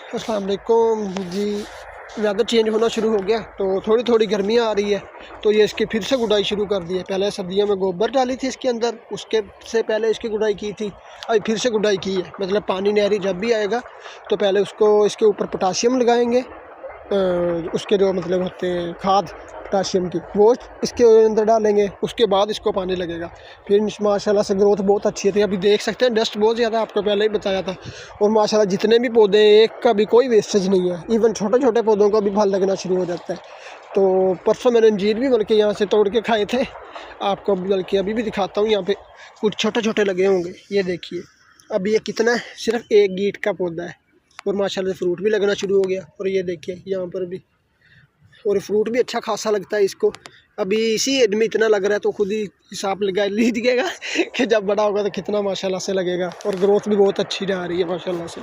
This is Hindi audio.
अस्सलाम वालेकुम जी। वेदर चेंज होना शुरू हो गया तो थोड़ी थोड़ी गर्मियाँ आ रही है, तो ये इसकी फिर से गुडाई शुरू कर दी है। पहले सर्दियों में गोबर डाली थी इसके अंदर, उसके से पहले इसकी गुडाई की थी, अभी फिर से गुडाई की है। मतलब पानी नहरी जब भी आएगा तो पहले उसको इसके ऊपर पोटाशियम लगाएंगे, उसके जो मतलब होते हैं खाद पोटाशियम की, वो इसके अंदर डालेंगे, उसके बाद इसको पानी लगेगा। फिर माशाल्लाह से ग्रोथ बहुत अच्छी थी। अभी देख सकते हैं डस्ट बहुत ज़्यादा, आपको पहले ही बताया था। और माशाल्लाह जितने भी पौधे हैं, एक का भी कोई वेस्टेज नहीं है। इवन छोटे छोटे पौधों को भी फल लगना शुरू हो जाता है। तो परसों मैंने अंजीर भी बल्कि यहाँ से तोड़ के खाए थे, आपको बल्कि अभी भी दिखाता हूँ। यहाँ पे कुछ छोटे छोटे लगे होंगे, ये देखिए। अभी ये कितना है, सिर्फ एक गीट का पौधा है और माशाल्लाह से फ्रूट भी लगना शुरू हो गया। और ये देखिए यहाँ पर भी, और फ्रूट भी अच्छा खासा लगता है इसको। अभी इसी एज में इतना लग रहा है तो खुद ही हिसाब लगा लीजिएगा कि जब बड़ा होगा तो कितना माशाल्लाह से लगेगा। और ग्रोथ भी बहुत अच्छी जा रही है माशाल्लाह से।